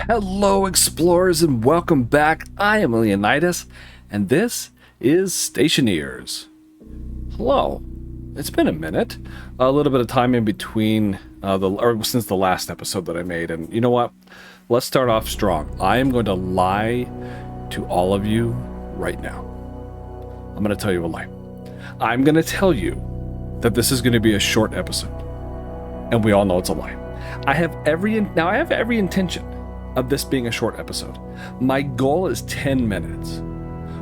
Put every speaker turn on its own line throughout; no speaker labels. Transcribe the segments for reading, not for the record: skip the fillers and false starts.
Hello, explorers, and welcome back. I am Leonidas, and this is Stationeers. Hello. It's been a minute. A little bit of time in between since the last episode that I made, and you know what? Let's start off strong. I am going to lie to all of you right now. I'm going to tell you a lie. I'm going to tell you that this is going to be a short episode, and we all know it's a lie. I have every intention of this being a short episode. My goal is 10 minutes,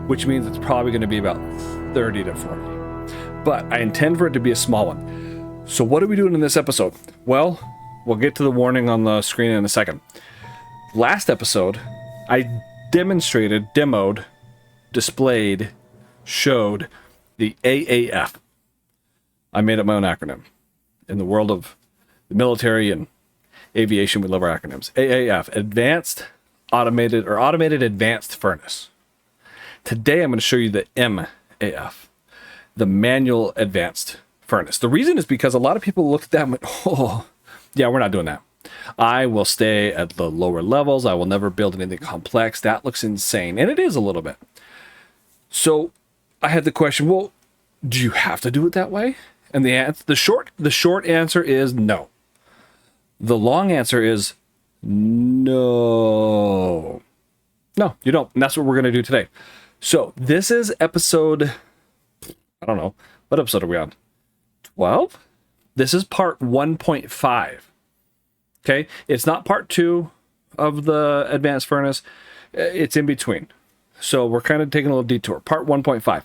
which means it's probably going to be about 30 to 40. But I intend for it to be a small one. So what are we doing in this episode? Well, we'll get to the warning on the screen in a second. Last episode, I demoed, displayed, showed the AAF. I made up my own acronym. In the world of the military and aviation, we love our acronyms. AAF, Advanced Automated Advanced Furnace. Today I'm going to show you the MAF, the Manual Advanced Furnace. The reason is because a lot of people look at that and went, oh, yeah, we're not doing that. I will stay at the lower levels. I will never build anything complex. That looks insane. And it is a little bit. So I had the question, well, do you have to do it that way? And the short answer is no. The long answer is no. No, you don't. And that's what we're going to do today. So this is episode, I don't know. What episode are we on? 12? This is part 1.5. Okay. It's not part 2 of the advanced furnace. It's in between. So we're kind of taking a little detour. Part 1.5.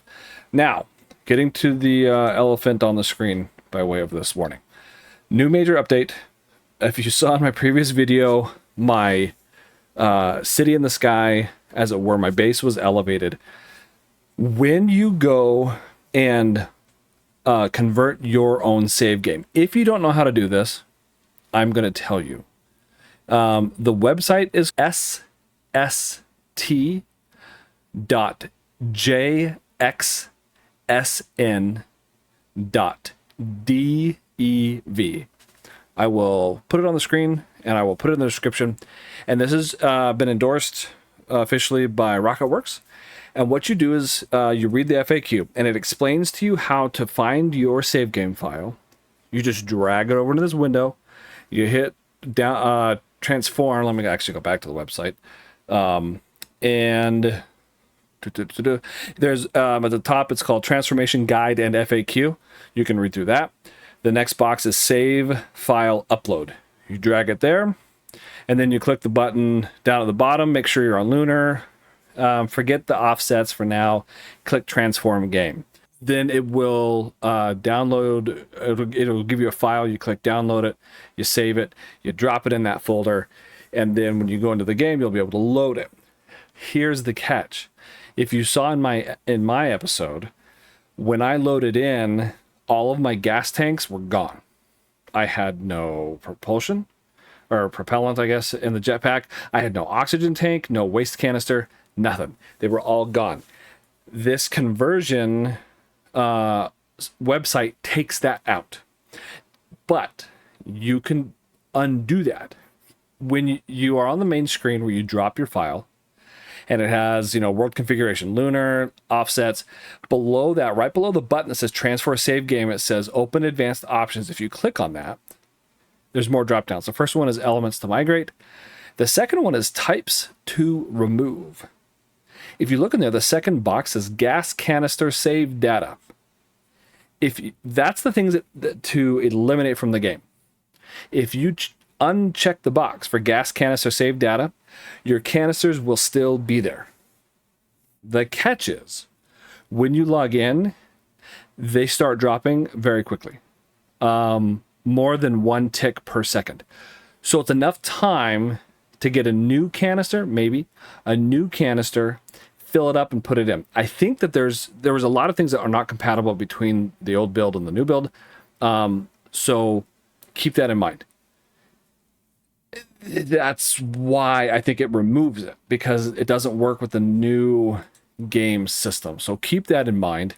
Now, getting to the elephant on the screen by way of this warning. New major update. If you saw in my previous video, my city in the sky, as it were, my base was elevated. When you go and convert your own save game, if you don't know how to do this, I'm going to tell you. The website is sst.jxsn.dev. I will put it on the screen and I will put it in the description. And this has been endorsed officially by RocketWorks. And what you do is you read the FAQ and it explains to you how to find your save game file. You just drag it over to this window. You hit down transform. Let me actually go back to the website. And there's at the top, it's called Transformation Guide and FAQ. You can read through that. The next box is Save File Upload. You drag it there, and then you click the button down at the bottom. Make sure you're on Lunar. Forget the offsets for now. Click Transform Game. Then it will download. It'll give you a file. You click Download it. You save it. You drop it in that folder, and then when you go into the game, you'll be able to load it. Here's the catch. If you saw in my episode, when I loaded in, all of my gas tanks were gone. I had no propulsion or propellant, I guess, in the jetpack. I had no oxygen tank, no waste canister, nothing. They were all gone. This conversion website takes that out. But you can undo that. When you are on the main screen where you drop your file, and it has, world configuration, lunar, offsets. Below that, right below the button that says transfer save game, it says open advanced options. If you click on that, there's more drop downs. The first one is elements to migrate. The second one is types to remove. If you look in there, the second box says gas canister save data. That's the things that to eliminate from the game. If you uncheck the box for gas canister save data, your canisters will still be there. The catch is, when you log in, they start dropping very quickly. More than 1 tick per second. So it's enough time to get a new canister, fill it up and put it in. I think that there was a lot of things that are not compatible between the old build and the new build. So keep that in mind. That's why I think it removes it, because it doesn't work with the new game system. So keep that in mind.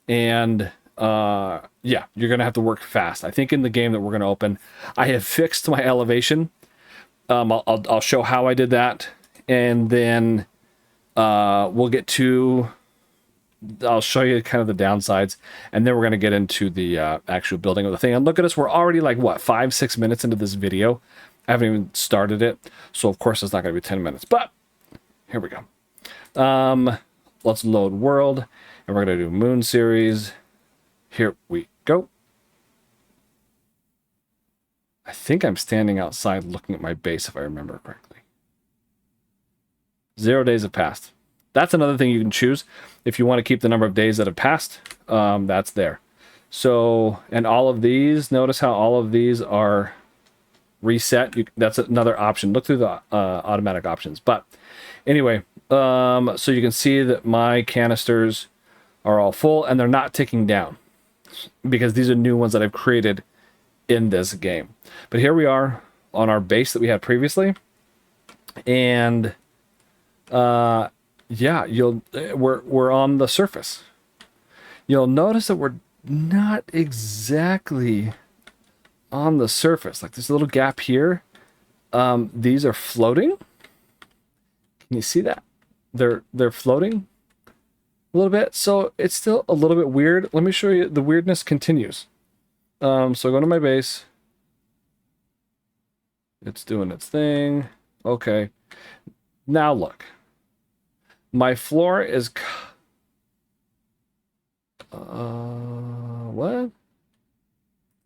And yeah, you're going to have to work fast. I think in the game that we're going to open, I have fixed my elevation, I'll show how I did that, and then we'll get to. I'll show you kind of the downsides, and then we're going to get into the actual building of the thing. And look at us, we're already like, what, 5-6 minutes into this video. I haven't even started it, so of course it's not going to be 10 minutes, but here we go. Let's load world, and we're going to do moon series. Here we go. I think I'm standing outside looking at my base, if I remember correctly. 0 days have passed. That's another thing you can choose. If you want to keep the number of days that have passed, that's there. So, and all of these, notice how all of these are reset. That's another option. Look through the automatic options. But anyway, so you can see that my canisters are all full and they're not ticking down because these are new ones that I've created in this game. But here we are on our base that we had previously. And yeah, we're on the surface. You'll notice that we're not exactly on the surface. Like there's a little gap here. These are floating. Can you see that? They're floating a little bit. So it's still a little bit weird. Let me show you. The weirdness continues. So I go to my base. It's doing its thing. Okay. Now look. My floor is... what?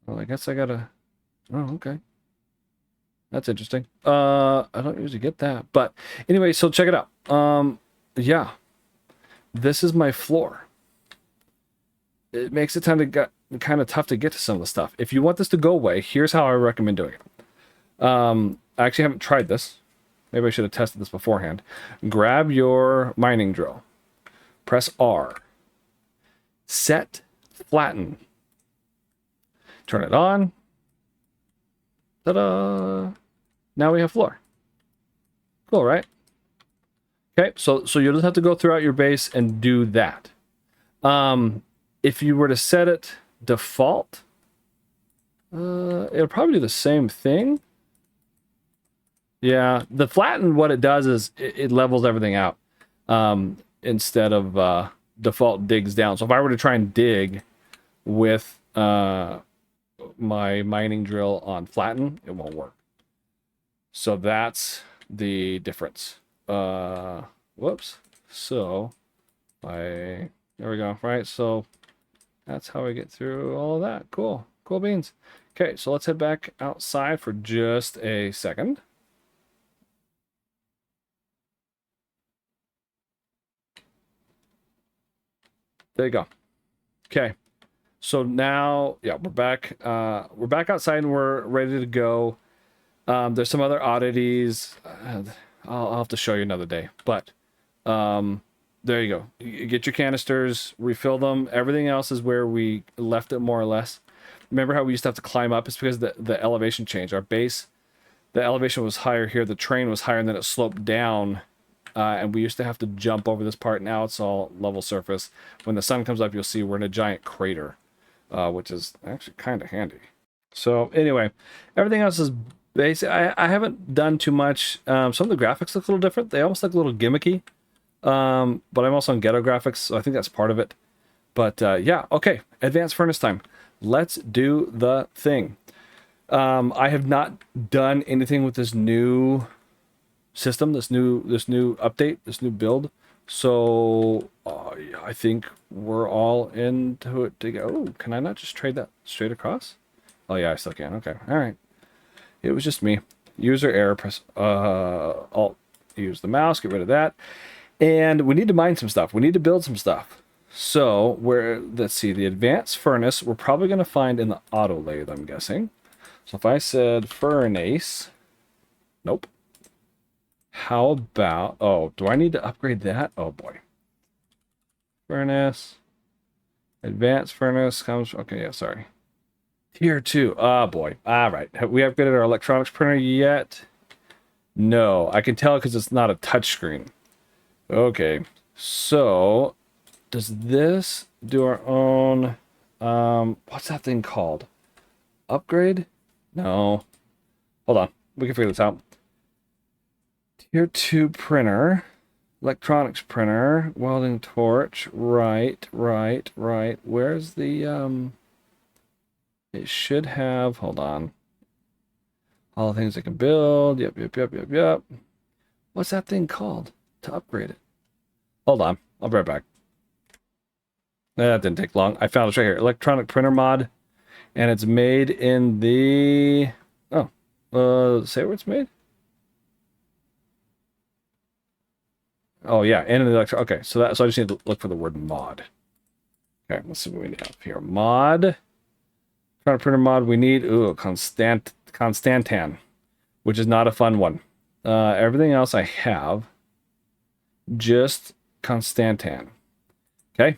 Well, I guess I gotta... Oh, okay. That's interesting. I don't usually get that. But anyway, so check it out. Yeah. This is my floor. It makes it kind of tough to get to some of the stuff. If you want this to go away, here's how I recommend doing it. I actually haven't tried this. Maybe I should have tested this beforehand. Grab your mining drill. Press R. Set flatten. Turn it on. Ta-da! Now we have floor. Cool, right? Okay, so you'll just have to go throughout your base and do that. If you were to set it default, it'll probably do the same thing. Yeah, the flatten, what it does is it levels everything out instead of default digs down. So if I were to try and dig with my mining drill on flatten, it won't work. So that's the difference. Whoops. So there we go. Right. So that's how we get through all of that. Cool. Cool beans. Okay. So let's head back outside for just a second. There you go. Okay. So now, yeah, we're back. We're back outside and we're ready to go. There's some other oddities. I'll have to show you another day. But there you go. You get your canisters, refill them. Everything else is where we left it more or less. Remember how we used to have to climb up? It's because the elevation changed. Our base, the elevation was higher here. The terrain was higher and then it sloped down. And we used to have to jump over this part. Now it's all level surface. When the sun comes up, you'll see we're in a giant crater, which is actually kind of handy. So anyway, everything else is basic. I haven't done too much. Some of the graphics look a little different. They almost look a little gimmicky. But I'm also on ghetto graphics, so I think that's part of it. But yeah, okay. Advanced furnace time. Let's do the thing. I have not done anything with this new system, this new update, this new build. So I think we're all into it to go. Oh, can I not just trade that straight across? Oh yeah, I still can. Okay, all right. It was just me. User error. Press Alt. Use the mouse. Get rid of that. And we need to mine some stuff. We need to build some stuff. So let's see, the advanced furnace we're probably going to find in the auto lathe, I'm guessing. So if I said furnace, nope. How about, oh, do I need to upgrade that? Oh boy. Furnace. Advanced furnace comes, okay, yeah, sorry. Tier 2. Oh boy. All right. Have we upgraded our electronics printer yet? No, I can tell because it's not a touchscreen. Okay. So, does this do our own, what's that thing called? Upgrade? No. Hold on. We can figure this out. Tier 2 printer. Electronics printer. Welding torch. Right. Where's the, it should have, hold on. All the things I can build. Yep. What's that thing called to upgrade it? Hold on. I'll be right back. That didn't take long. I found it right here. Electronic printer mod. And it's made in the... Oh. Say where it's made? Oh, yeah. In the electro... Okay, so I just need to look for the word mod. Okay, let's see what we have here. Mod. Electronic printer mod. We need... Ooh, Constantan. Which is not a fun one. Everything else I have. Just Constantan. Okay.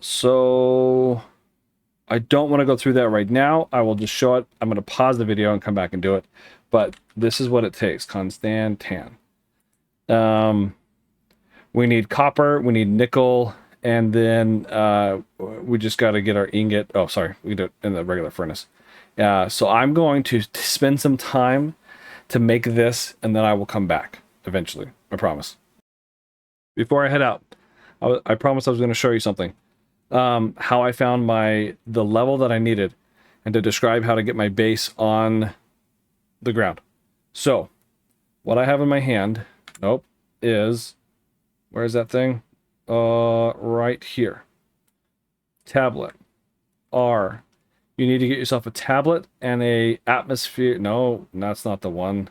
So I don't want to go through that right now. I will just show it. I'm going to pause the video and come back and do it. But this is what it takes. Constantan. We need copper, we need nickel, and then we just got to get our ingot. Oh, sorry, we do it in the regular furnace. So I'm going to spend some time to make this, and then I will come back eventually. I promise. Before I head out, I promised I was going to show you something. How I found the level that I needed, and to describe how to get my base on the ground. So, what I have in my hand, is, where's that thing? Right here. Tablet. R. You need to get yourself a tablet and a atmosphere. No, that's not the one.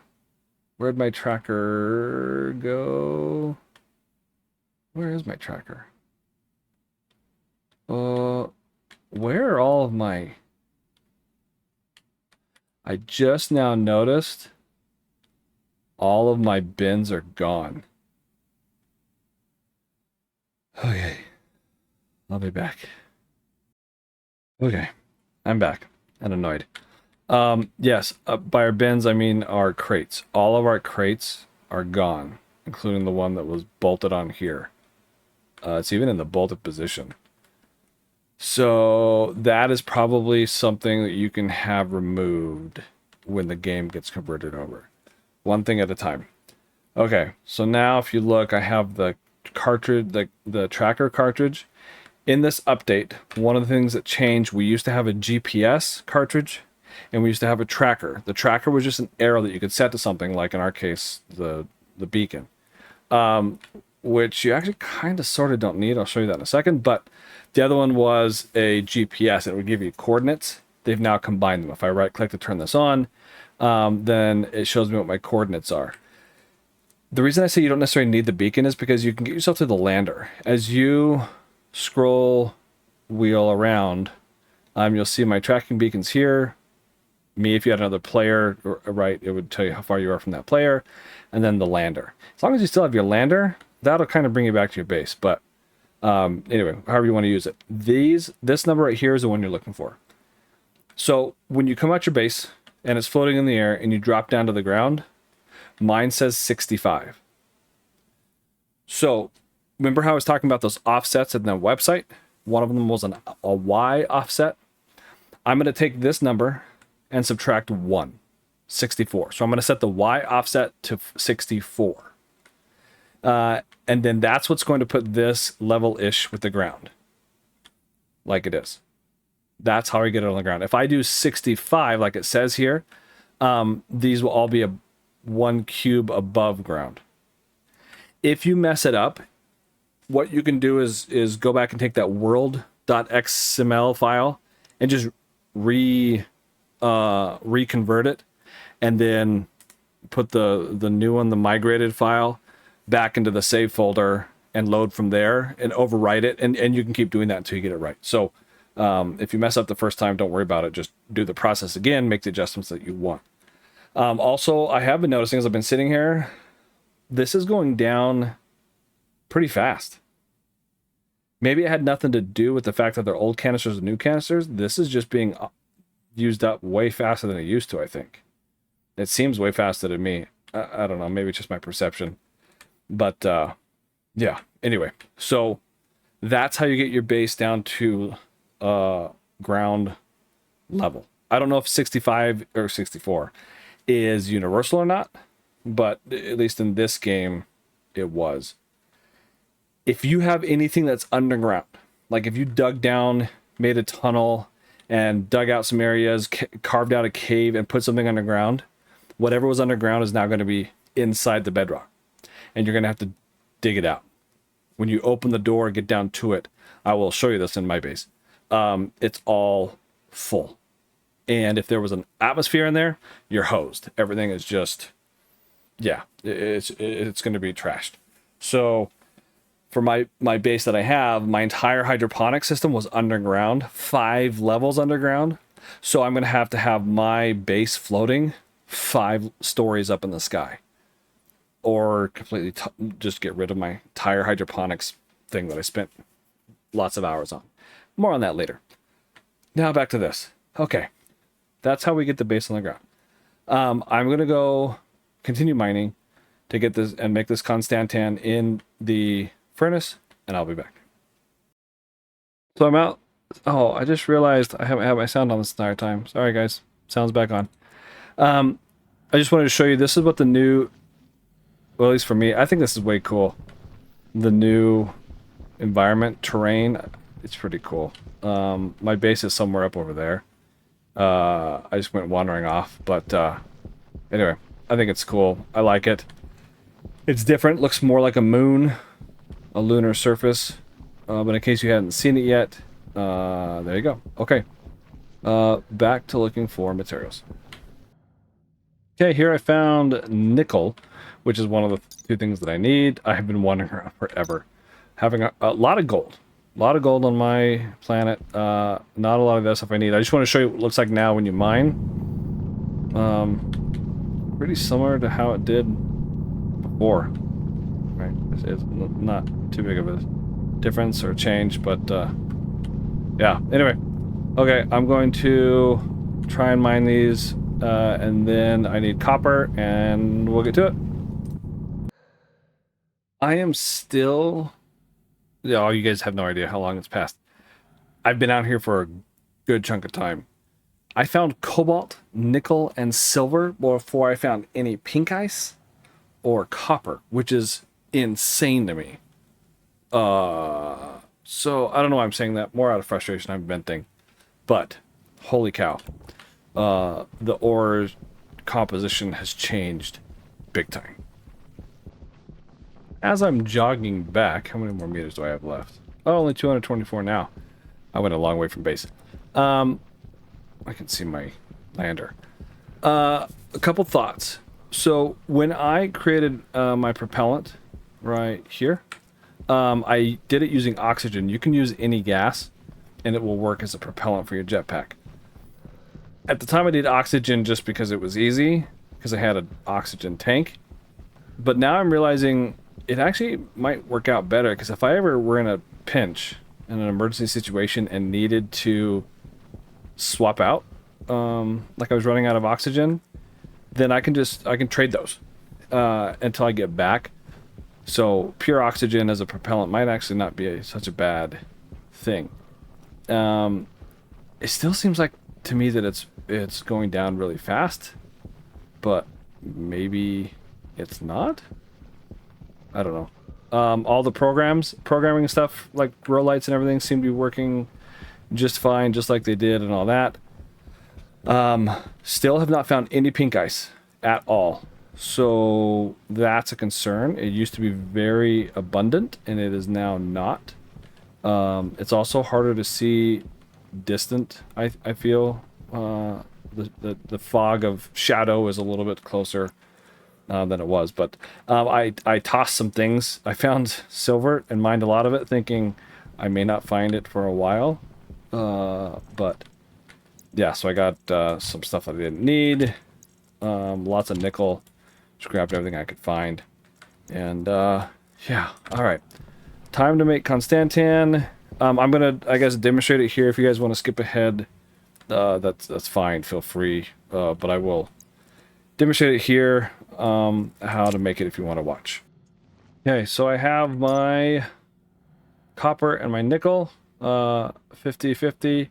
Where'd my tracker go? Where is my tracker? Where are all of my... I just now noticed all of my bins are gone. Okay. I'll be back. Okay. I'm back and annoyed. Yes, by our bins, I mean our crates. All of our crates are gone, including the one that was bolted on here. It's even in the bolted position. So that is probably something that you can have removed when the game gets converted over. One thing at a time. Okay, so now if you look, I have the cartridge, the tracker cartridge. In this update, one of the things that changed, we used to have a GPS cartridge, and we used to have a tracker. The tracker was just an arrow that you could set to something, like in our case, the beacon. Which you actually kind of sort of don't need. I'll show you that in a second. But the other one was a GPS. It would give you coordinates. They've now combined them. If I right-click to turn this on, then it shows me what my coordinates are. The reason I say you don't necessarily need the beacon is because you can get yourself to the lander. As you scroll wheel around, you'll see my tracking beacons here. Me, if you had another player, right, it would tell you how far you are from that player. And then the lander. As long as you still have your lander, that'll kind of bring you back to your base. But anyway, however you want to use it. This number right here is the one you're looking for. So when you come out your base and it's floating in the air and you drop down to the ground, mine says 65. So remember how I was talking about those offsets in the website? One of them was a Y offset. I'm going to take this number and subtract 1, 64. So I'm going to set the Y offset to 64. And then that's what's going to put this level-ish with the ground. Like it is. That's how I get it on the ground. If I do 65, like it says here, these will all be 1 cube above ground. If you mess it up, what you can do is go back and take that world.xml file and just reconvert it, and then put the new one, the migrated file, back into the save folder and load from there and overwrite it, and you can keep doing that until you get it right. So if you mess up the first time, don't worry about it. Just do the process again, make the adjustments that you want. Also, I have been noticing as I've been sitting here, this is going down pretty fast. Maybe it had nothing to do with the fact that they're old canisters and new canisters. This is just being used up way faster than it used to, I think. It seems way faster to me. I don't know, maybe it's just my perception. But yeah, anyway, so that's how you get your base down to ground level. I don't know if 65 or 64 is universal or not. but at least in this game, it was. If you have anything that's underground, like if you dug down, made a tunnel, and dug out some areas, carved out a cave, and put something underground, whatever was underground is now going to be inside the bedrock. And you're going to have to dig it out. When you open the door and get down to it, I will show you this in my base. It's all full. And if there was an atmosphere in there, you're hosed. Everything is just, yeah, it's going to be trashed. So for my base that I have, my entire hydroponic system was underground, 5 levels underground. So I'm going to have my base floating 5 stories up in the sky. Or completely just get rid of my entire hydroponics thing that I spent lots of hours on. More on that later. Now back to this. Okay, that's how we get the base on the ground. I'm going to go continue mining to get this and make this Constantan in the furnace, and I'll be back. So I'm out. Oh, I just realized I haven't had my sound on this entire time. Sorry, guys. Sound's back on. I just wanted to show you, this is what the new, well, at least for me, I think this is way cool. The new environment, terrain, it's pretty cool. My base is somewhere up over there. I just went wandering off, but anyway, I think it's cool. I like it. It's different, looks more like a moon, a lunar surface. But in case you hadn't seen it yet, there you go. Okay, back to looking for materials. Okay, here I found nickel, which is one of the 2 things that I need. I have been wandering around forever, having a lot of gold. A lot of gold on my planet. Not a lot of that stuff I need. I just want to show you what it looks like now when you mine. Pretty similar to how it did before. Right? It's not too big of a difference or change, but yeah. Anyway, okay, I'm going to try and mine these, and then I need copper, and we'll get to it. I am still... Oh, you guys have no idea how long it's passed. I've been out here for a good chunk of time. I found cobalt, nickel, and silver before I found any pink ice or copper, which is insane to me. So I don't know why I'm saying that. More out of frustration, I'm venting. But holy cow, the ore composition has changed big time. As I'm jogging back, how many more meters do I have left? Oh, only 224 now. I went a long way from base. I can see my lander. A couple thoughts. So when I created my propellant right here, I did it using oxygen. You can use any gas, and it will work as a propellant for your jetpack. At the time, I did oxygen just because it was easy, because I had an oxygen tank. But now I'm realizing it actually might work out better, because if I ever were in a pinch, in an emergency situation, and needed to swap out, like I was running out of oxygen, then I can trade those until I get back. So pure oxygen as a propellant might actually not be such a bad thing. It still seems like to me that it's going down really fast, but maybe it's not. I don't know. All the programming stuff, like grow lights and everything, seem to be working just fine, just like they did and all that. Still have not found any pink ice at all. So that's a concern. It used to be very abundant, and it is now not. It's also harder to see distant, I feel. The fog of shadow is a little bit closer than it was, but I tossed some things. I found silver and mined a lot of it, thinking I may not find it for a while, but yeah, so I got some stuff that I didn't need, lots of nickel, just grabbed everything I could find, and yeah, all right, time to make Constantan. I'm gonna, I guess, demonstrate it here. If you guys want to skip ahead, that's fine, feel free, but I will demonstrate it here, how to make it if you want to watch. Okay, so I have my copper and my nickel, 50-50.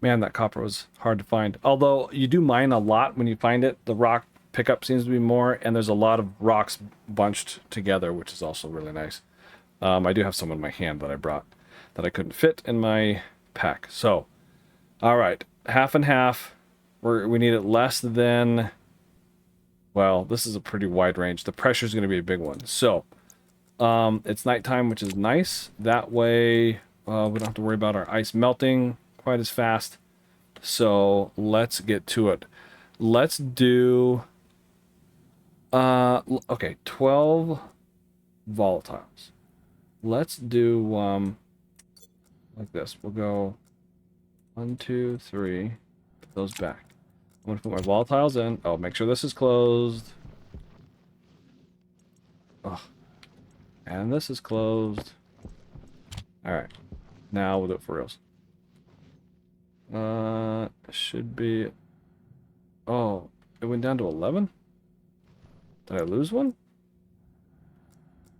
Man, that copper was hard to find. Although you do mine a lot when you find it. The rock pickup seems to be more, and there's a lot of rocks bunched together, which is also really nice. I do have some in my hand that I brought that I couldn't fit in my pack. So, all right, half and half. We need it less than, well, this is a pretty wide range. The pressure is going to be a big one. So, it's nighttime, which is nice. That way, we don't have to worry about our ice melting quite as fast. So, let's get to it. Let's do, okay, 12 volatiles. Let's do, like this. We'll go 1, 2, 3, put those back. I'm going to put my volatiles in. Oh, make sure this is closed. Oh, and this is closed. All right, now we'll do it for reals. Should be, oh, it went down to 11? Did I lose one?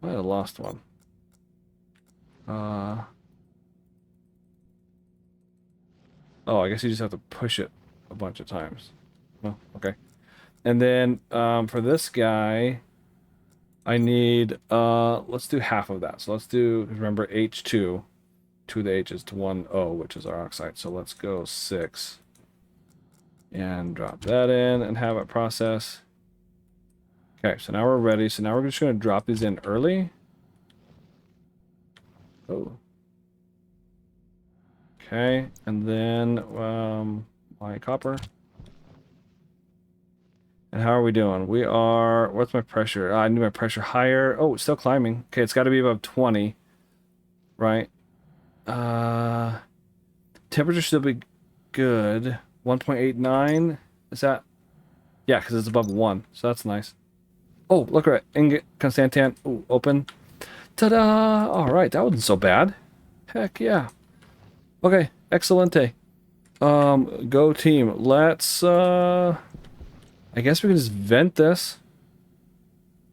I might have lost one. Oh, I guess you just have to push it a bunch of times. Oh, okay. And then for this guy, I need, let's do half of that. So let's do, remember, H2, 2 of the H's to 1 O, which is our oxide. So let's go 6 and drop that in and have it process. Okay, so now we're ready. So now we're just going to drop these in early. Oh. Okay, and then my copper. And how are we doing? We are, what's my pressure? I need my pressure higher. Oh, it's still climbing. Okay, it's got to be above 20, right? Temperature should be good. 1.89, is that? Yeah, because it's above 1, so that's nice. Oh, look at it. Ingot, Constantan. Ooh, open. Ta-da! All right, that wasn't so bad. Heck yeah. Okay, excelente. Go team. Let's, I guess we can just vent this.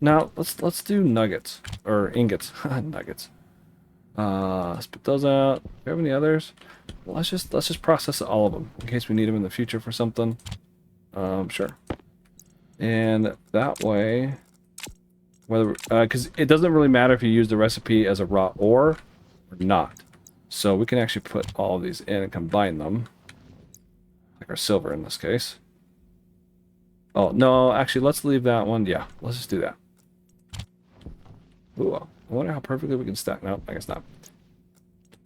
Now, let's do nuggets. Or ingots. Nuggets. Spit those out. Do you have any others? Let's just process all of them in case we need them in the future for something. Sure. And that way, whether because it doesn't really matter if you use the recipe as a raw ore or not. So we can actually put all of these in and combine them, like our silver in this case. Oh no, actually, let's leave that one. Yeah, let's just do that. Ooh, I wonder how perfectly we can stack. No, I guess not.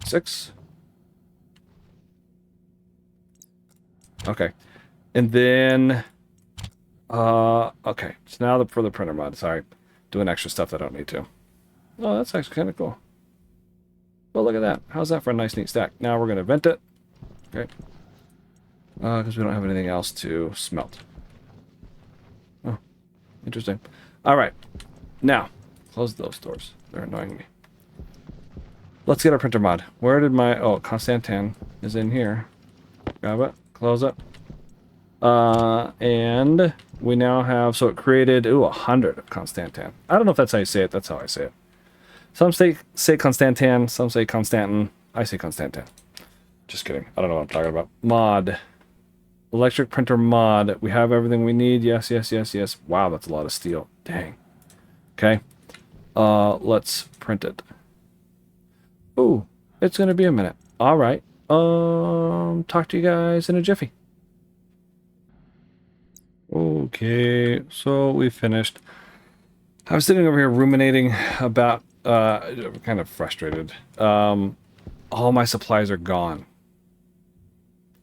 6. Okay, and then okay. So now for the printer mod. Sorry, doing extra stuff that I don't need to. Oh, that's actually kind of cool. Well, look at that. How's that for a nice, neat stack? Now we're gonna vent it. Okay. Because we don't have anything else to smelt. Oh, interesting. All right. Now, close those doors. They're annoying me. Let's get our printer mod. Where did my... Oh, Constantan is in here. Grab it. Close it. And we now have... So it created... Ooh, 100 of Constantan. I don't know if that's how you say it. That's how I say it. Some say Constantan. Some say Constantan. I say Constantan. Just kidding. I don't know what I'm talking about. Mod. Electric printer mod. We have everything we need. Yes, yes, yes, yes. Wow, that's a lot of steel. Dang. Okay. Let's print it. Ooh, it's gonna be a minute. All right. Talk to you guys in a jiffy. Okay, so we finished. I was sitting over here ruminating about, kind of frustrated. All my supplies are gone.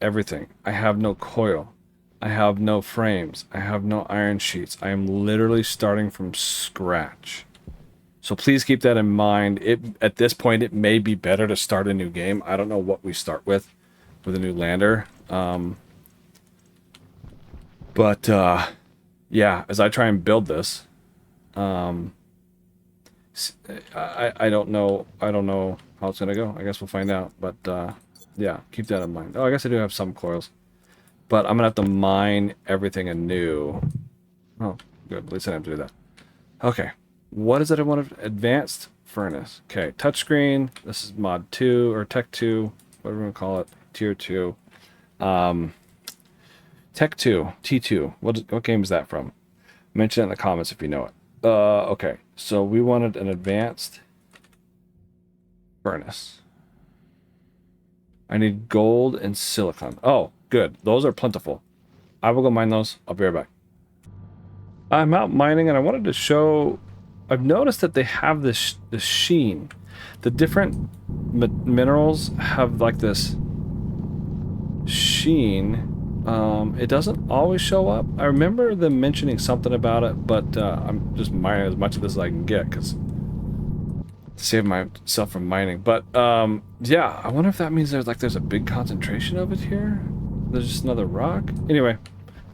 Everything. I have no coil. I have no frames. I have no iron sheets. I am literally starting from scratch. So please keep that in mind. At this point, it may be better to start a new game. I don't know what we start with a new lander. But yeah, as I try and build this, I don't know. I don't know how it's gonna go. I guess we'll find out. But yeah, keep that in mind. Oh, I guess I do have some coils, but I'm gonna have to mine everything anew. Oh, good. At least I didn't have to do that. Okay. What is it I want? Advanced furnace. Okay, touchscreen. This is mod 2 or tech 2, whatever we want to call it. Tier 2. Tech 2, T2. What game is that from? Mention it in the comments if you know it. Okay, so we wanted an advanced furnace. I need gold and silicon. Oh, good. Those are plentiful. I will go mine those. I'll be right back. I'm out mining, and I wanted to show... I've noticed that they have this sheen. The different minerals have like this sheen. It doesn't always show up. I remember them mentioning something about it, but I'm just mining as much of this as I can get because to save myself from mining. But yeah, I wonder if that means there's a big concentration of it here. There's just another rock. Anyway,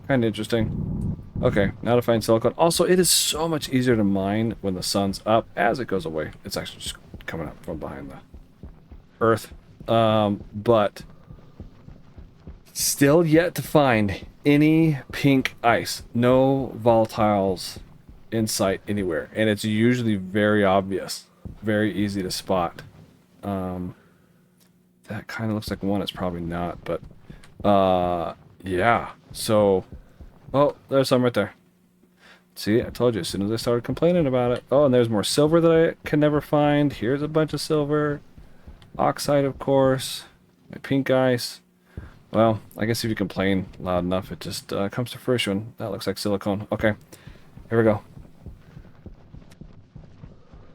kind of interesting. Okay, now to find silicon. Also, it is so much easier to mine when the sun's up. As it goes away, it's actually just coming up from behind the earth. But still yet to find any pink ice. No volatiles in sight anywhere. And it's usually very obvious. Very easy to spot. That kind of looks like one. It's probably not, but yeah. So, oh, there's some right there. See, I told you as soon as I started complaining about it. Oh, and there's more silver that I can never find. Here's a bunch of silver. Oxite, of course. My pink ice. Well, I guess if you complain loud enough, it just comes to fruition. That looks like silicone. Okay, here we go.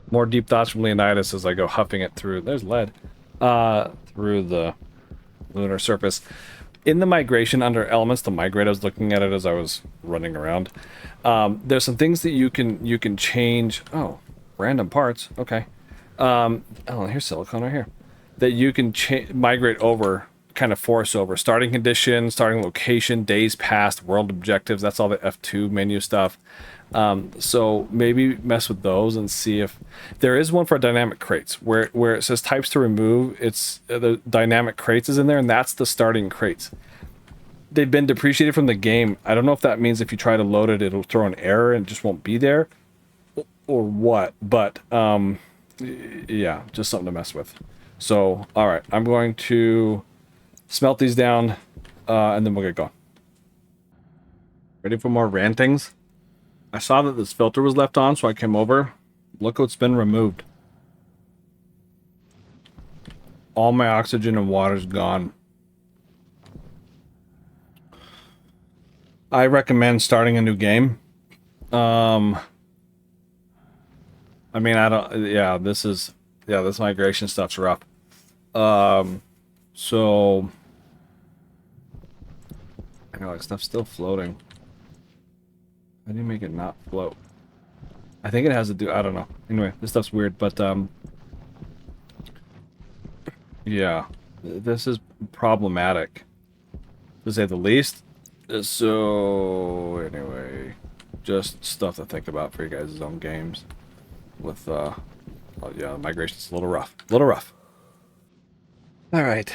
More deep thoughts from Leonidas as I go huffing it through. There's lead. Through the lunar surface. In the migration under elements to migrate, I was looking at it as I was running around. There's some things that you can change. Oh, random parts. Okay. Oh, here's silicone right here. That you can migrate over, kind of force over. Starting condition, starting location, days past, world objectives. That's all the F2 menu stuff. So maybe mess with those and see if there is one for dynamic crates where it says types to remove. It's the dynamic crates is in there, and that's the starting crates. They've been depreciated from the game. I don't know if that means if you try to load it, it'll throw an error and it just won't be there, or what. But yeah, just something to mess with. So all right, I'm going to smelt these down, and then we'll get going. Ready for more rantings? I saw that this filter was left on, so I came over. Look what's been removed. All my oxygen and water's gone. I recommend starting a new game. I mean, yeah, this migration stuff's rough. So, I know, like, stuff's still floating. How do you make it not float? I think it has to do... I don't know. Anyway, this stuff's weird, but, yeah. This is problematic, to say the least. So, anyway, just stuff to think about for you guys' own games. With, well, yeah, migration's a little rough. A little rough. Alright.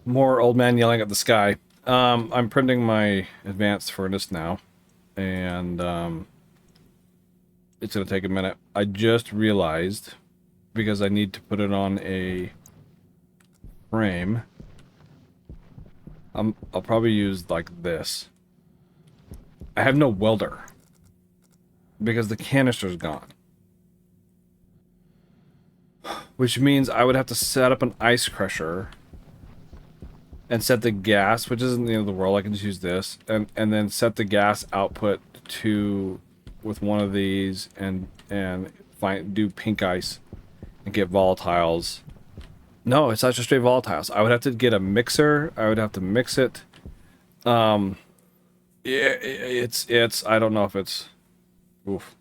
More old man yelling at the sky. I'm printing my advanced furnace now. And it's going to take a minute. I just realized, because I need to put it on a frame, I'll probably use like this. I have no welder because the canister's gone. Which means I would have to set up an ice crusher and set the gas, which isn't the end of the world. I can just use this, and then set the gas output to with one of these, and do pink ice and get volatiles. No, it's not just straight volatiles. I would have to get a mixer. I would have to mix it. Yeah, it's I don't know if it's oof.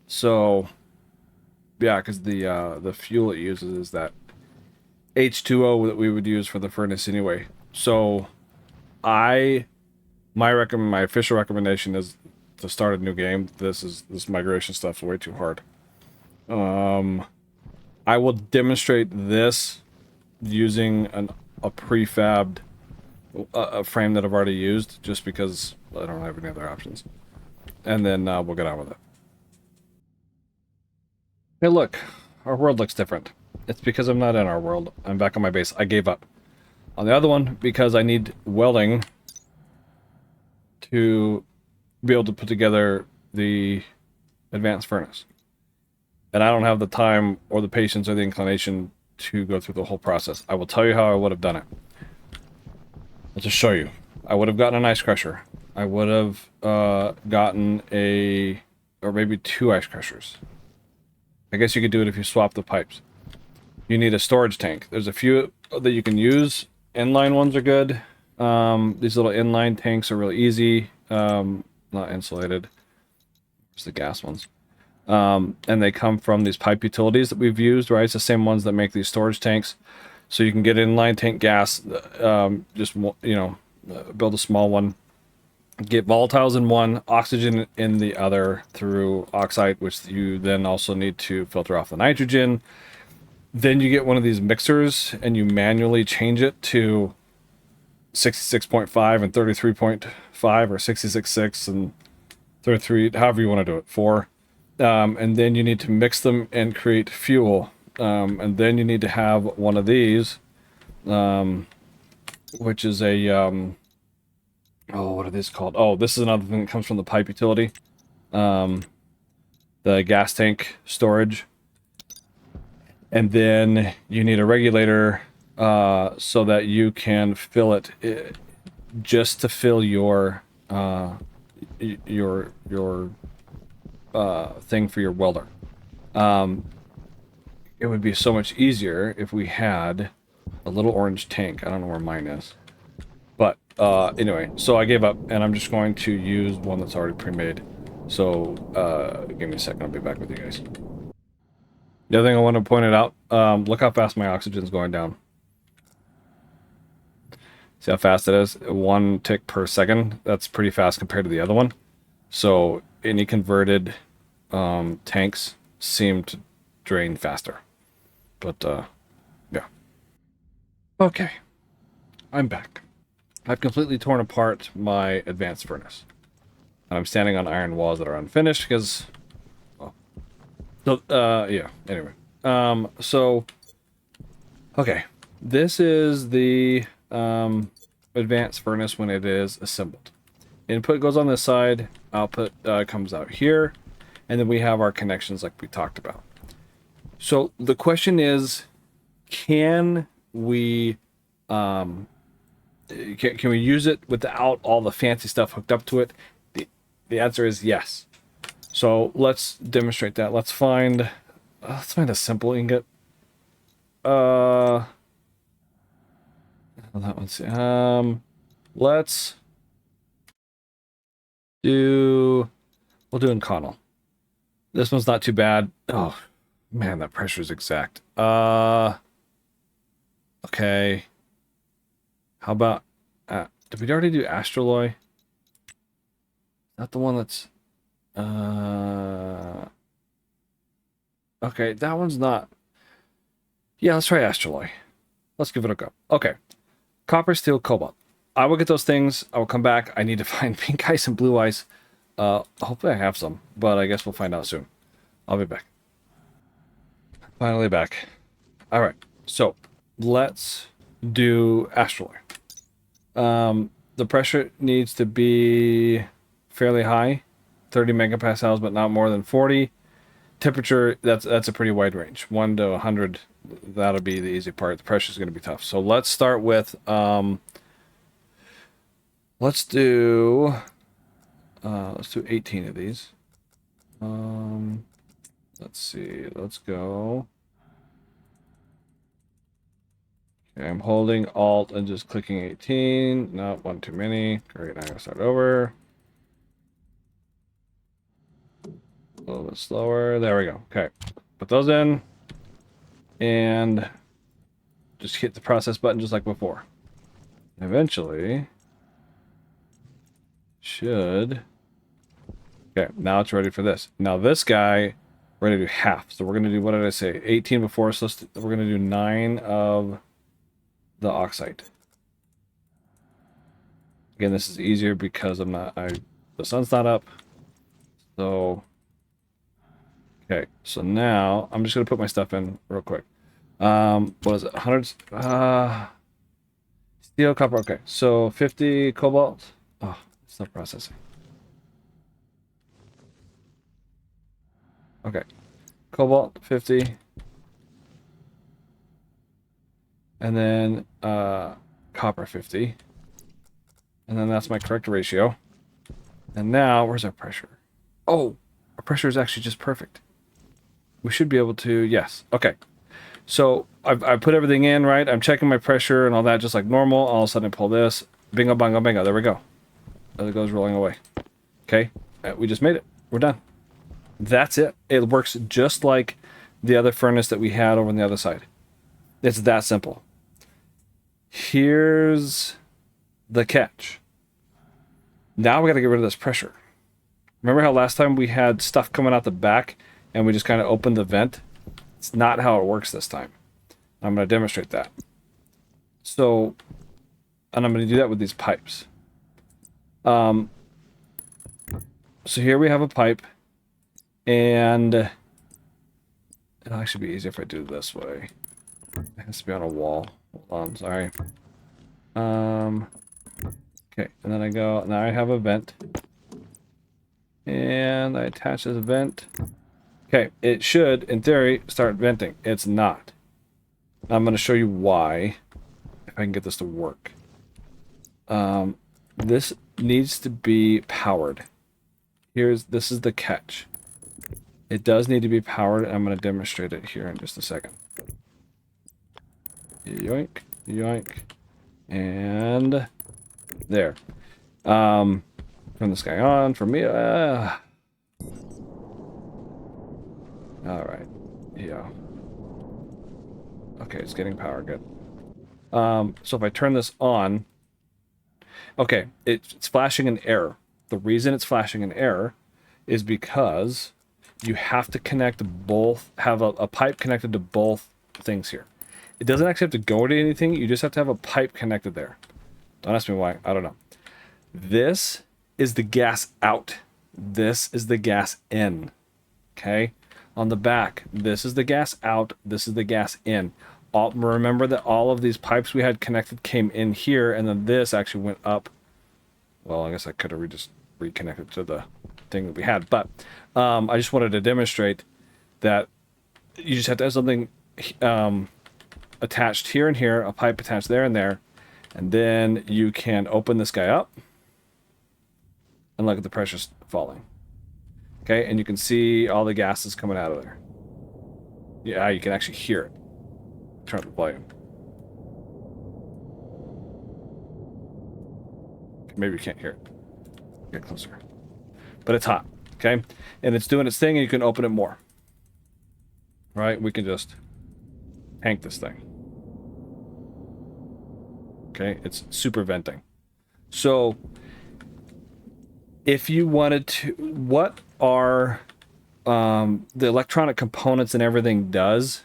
So yeah, because the fuel it uses is that H2O that we would use for the furnace anyway. So my official recommendation is to start a new game. This migration stuff's way too hard. I will demonstrate this using a prefabbed frame that I've already used, just because I don't have any other options. And then we'll get on with it. Hey look, our world looks different. It's because I'm not in our world. I'm back on my base. I gave up. On the other one, because I need welding to be able to put together the advanced furnace. And I don't have the time or the patience or the inclination to go through the whole process. I will tell you how I would have done it. I'll just show you. I would have gotten an ice crusher. I would have gotten or maybe 2 ice crushers. I guess you could do it if you swap the pipes. You need a storage tank. There's a few that you can use. Inline ones are good. These little inline tanks are really easy. Not insulated. There's the gas ones. And they come from these pipe utilities that we've used, right? It's the same ones that make these storage tanks. So you can get inline tank gas, just, you know, build a small one. Get volatiles in one, oxygen in the other through Oxite, which you then also need to filter off the nitrogen. Then you get one of these mixers and you manually change it to 66.5 and 33.5 or 66.6 and 33, however you want to do it, 4. And then you need to mix them and create fuel. And then you need to have one of these, which is a... oh, what are these called? Oh, this is another thing that comes from the pipe utility. The gas tank storage. And then you need a regulator so that you can fill it just to fill your thing for your welder. It would be so much easier if we had a little orange tank. I don't know where mine is. But anyway, so I gave up, and I'm just going to use one that's already pre-made. So give me a second, I'll be back with you guys. The other thing I want to point it out, look how fast my oxygen's going down. See how fast it is? 1 tick per second. That's pretty fast compared to the other one. So any converted tanks seem to drain faster. But yeah. Okay, I'm back. I've completely torn apart my advanced furnace. And I'm standing on iron walls that are unfinished because, well, yeah, anyway. So, okay. This is the advanced furnace when it is assembled. Input goes on this side, output comes out here, and then we have our connections like we talked about. So the question is, can we can we use it without all the fancy stuff hooked up to it? The answer is yes. So let's demonstrate that. Let's find a simple ingot. That one's let's do, we'll do Inconel. This one's not too bad. Oh man, that pressure is exact. Okay. How about did we already do Astroloy? Not the one that's okay, that one's not. Yeah, let's try Astroloy. Let's give it a go. Okay. Copper, steel, cobalt. I will get those things. I will come back. I need to find pink ice and blue ice. Hopefully I have some, but I guess we'll find out soon. I'll be back. Finally back. All right. So let's do Astroloy. The pressure needs to be fairly high, 30 megapascals, but not more than 40. Temperature, that's a pretty wide range, 1 to 100. That'll be the easy part. The pressure is going to be tough. So let's start with let's do 18 of these. Let's see. Let's go. Okay, I'm holding Alt and just clicking 18. No, one too many. Great. I'm gonna start over. A little bit slower. There we go. Okay. Put those in. And just hit the process button just like before. Eventually, should... Okay, now it's ready for this. Now this guy, we're going to do half. So we're going to do, what did I say? 18 before, so we're going to do 9 of the Oxite. Again, this is easier because the sun's not up. So... Okay, so now I'm just gonna put my stuff in real quick. What is it? 100 steel, copper. Okay, so 50 cobalt. Oh, it's not processing. Okay. Cobalt 50. And then copper 50. And then that's my correct ratio. And now, where's our pressure? Oh, our pressure is actually just perfect. We should be able to, yes. Okay. So I've put everything in, right? I'm checking my pressure and all that just like normal. All of a sudden I pull this. Bingo, bango, bingo. There we go. There it goes rolling away. Okay. We just made it. We're done. That's it. It works just like the other furnace that we had over on the other side. It's that simple. Here's the catch. Now we got to get rid of this pressure. Remember how last time we had stuff coming out the back and we just kind of opened the vent? It's not how it works this time. I'm going to demonstrate that. So, and I'm going to do that with these pipes. So here we have a pipe, and it'll actually be easier if I do it this way. It has to be on a wall. Hold on, sorry. Okay, and then I go, now I have a vent. And I attach this vent. Okay, it should, in theory, start venting. It's not. I'm going to show you why, if I can get this to work. This needs to be powered. This is the catch. It does need to be powered, and I'm going to demonstrate it here in just a second. Yoink, yoink, and there. Turn this guy on for me. All right. Yeah. Okay, it's getting power. Good. So if I turn this on, okay, it's flashing an error. The reason it's flashing an error is because you have to connect both, have a pipe connected to both things here. It doesn't actually have to go to anything. You just have to have a pipe connected there. Don't ask me why. I don't know. This is the gas out. This is the gas in. Okay? On the back, this is the gas out. This is the gas in. Remember that all of these pipes we had connected came in here, and then this actually went up. Well, I guess I could have just reconnected to the thing that we had. But I just wanted to demonstrate that you just have to have something attached here and here, a pipe attached there and there, and then you can open this guy up and look at the pressure falling. Okay, and you can see all the gases coming out of there. Yeah, you can actually hear it. Turn up the volume. Maybe you can't hear it. Get closer. But it's hot, okay? And it's doing its thing, and you can open it more. Right? We can just tank this thing. Okay? It's super venting. So, if you wanted to... What are the electronic components and everything does...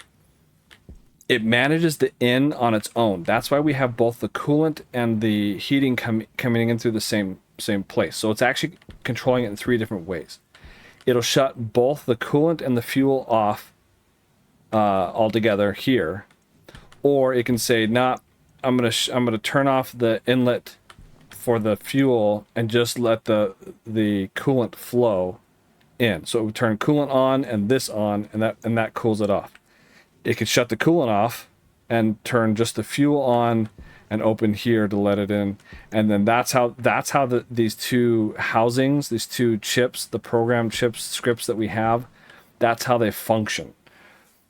It manages the in on its own. That's why we have both the coolant and the heating coming in through the same place. So it's actually controlling it in 3 different ways. It'll shut both the coolant and the fuel off altogether here, or it can say, "Nah, I'm gonna turn off the inlet for the fuel and just let the coolant flow in." So it would turn coolant on and this on, and that cools it off. It could shut the coolant off and turn just the fuel on and open here to let it in. And then that's how these 2 housings, these 2 chips, the program chips, scripts that we have, that's how they function.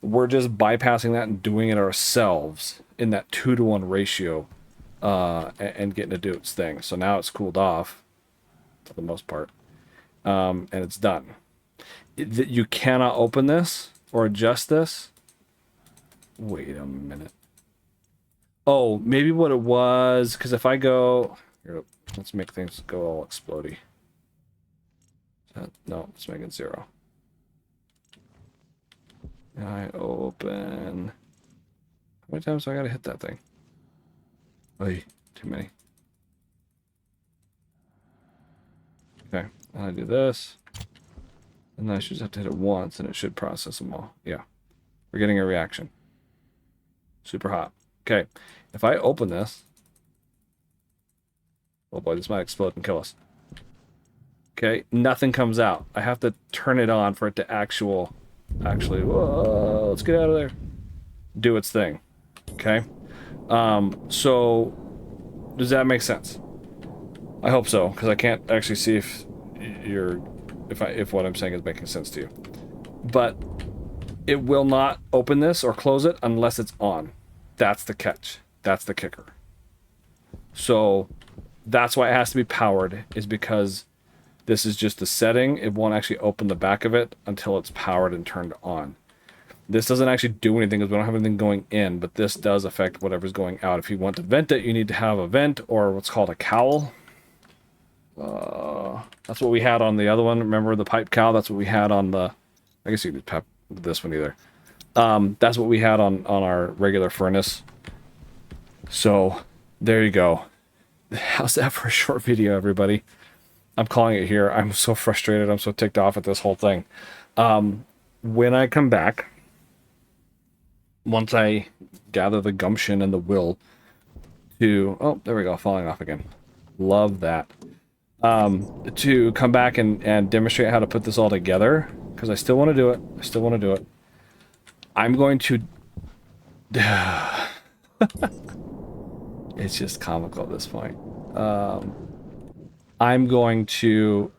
We're just bypassing that and doing it ourselves in that 2-to-1 ratio and getting to do its thing. So now it's cooled off for the most part, and it's done. You cannot open this or adjust this. Wait a minute. Oh, maybe what it was, because if I go... Here, let's make things go all explodey. No, let's make it 0. I open... How many times do I gotta hit that thing? Oy, too many. Okay, and I do this. And then I should just have to hit it once, and it should process them all. Yeah. We're getting a reaction. Super hot. Okay, if I open this... Oh boy, this might explode and kill us. Okay, nothing comes out. I have to turn it on for it to actually, whoa, let's get out of there. Do its thing. Okay. So does that make sense? I hope so, because I can't actually see if if what I'm saying is making sense to you. But it will not open this or close it unless it's on. That's the catch. That's the kicker. So that's why it has to be powered, is because this is just a setting. It won't actually open the back of it until it's powered and turned on. This doesn't actually do anything because we don't have anything going in, but this does affect whatever's going out. If you want to vent it, you need to have a vent or what's called a cowl. That's what we had on the other one. Remember the pipe cowl? That's what we had on the... I guess you could pep this one either. That's what we had on our regular furnace. So, there you go. How's that for a short video, everybody? I'm calling it here. I'm so frustrated. I'm so ticked off at this whole thing. When I come back, once I gather the gumption and the will to... Oh, there we go. Falling off again. Love that. To come back and demonstrate how to put this all together, because I still want to do it. I still want to do it. I'm going to... It's just comical at this point. I'm going to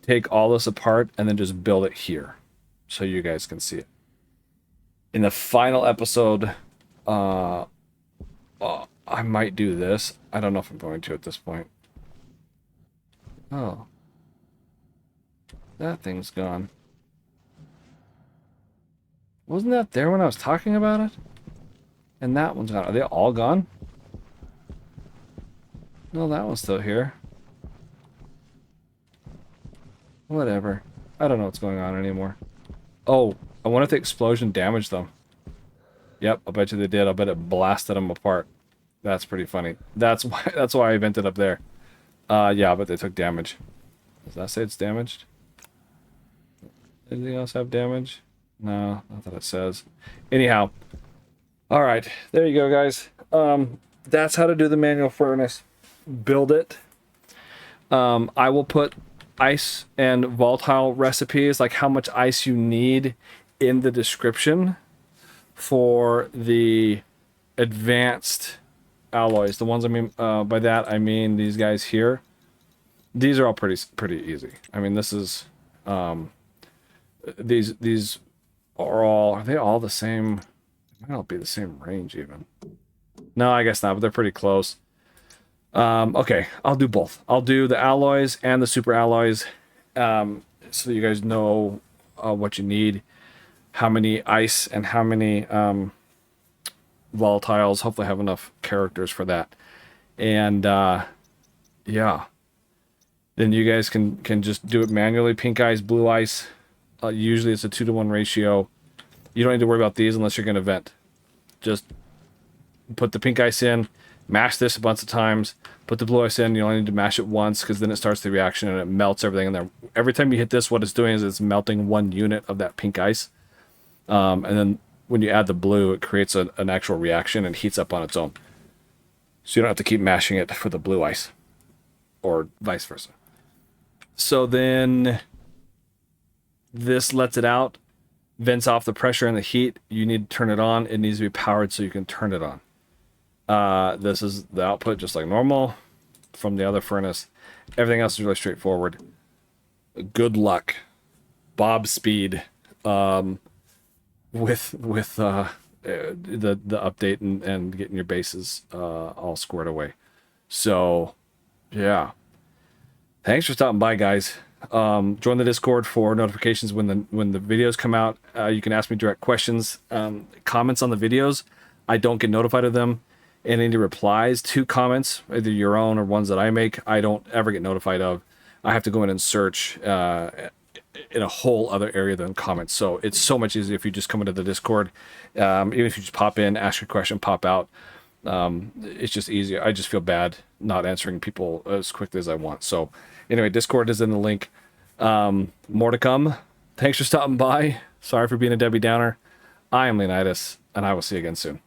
take all this apart and then just build it here so you guys can see it. In the final episode, I might do this. I don't know if I'm going to at this point. Oh. That thing's gone. Wasn't that there when I was talking about it? And that one's gone. Are they all gone? No, that one's still here. Whatever. I don't know what's going on anymore. Oh, I wonder if the explosion damaged them. Yep, I bet you they did. I bet it blasted them apart. That's pretty funny. That's why I vented up there. Yeah, but they took damage. Does that say it's damaged? Anything else have damage? No, not that it says. Anyhow. Alright, there you go, guys. That's how to do the manual furnace. Build it. I will put ice and volatile recipes, like how much ice you need, in the description for the advanced alloys. The ones I mean, by that I mean these guys here. These are all pretty easy. I mean, this is these are they all the same? Might not be the same range even. No, I guess not, but they're pretty close. Okay, I'll do both. I'll do the alloys and the super alloys, so you guys know what you need, how many ice and how many volatiles. Hopefully I have enough characters for that. And yeah, then you guys can just do it manually. Pink ice, blue ice. Usually it's a 2-to-1 ratio. You don't need to worry about these unless you're going to vent. Just put the pink ice in, mash this a bunch of times, put the blue ice in. You only need to mash it once because then it starts the reaction and it melts everything in there. Every time you hit this, what it's doing is it's melting 1 unit of that pink ice. And then when you add the blue, it creates an actual reaction and heats up on its own. So you don't have to keep mashing it for the blue ice, or vice versa. So then this lets it out, vents off the pressure and the heat. You need to turn it on. It needs to be powered so you can turn it on. This is the output just like normal from the other furnace. Everything else is really straightforward. Good luck. Bob speed with the update and getting your bases all squared away. So yeah, thanks for stopping by, guys. Join the Discord for notifications when the videos come out. You can ask me direct questions, comments on the videos. I don't get notified of them, and any replies to comments, either your own or ones that I make, I don't ever get notified of. I have to go in and search in a whole other area than comments. So it's so much easier if you just come into the Discord. Even if you just pop in, ask your question, pop out. It's just easier. I just feel bad not answering people as quickly as I want. So anyway, Discord is in the link. More to come. Thanks for stopping by. Sorry for being a Debbie Downer. I am Leonidas, and I will see you again soon.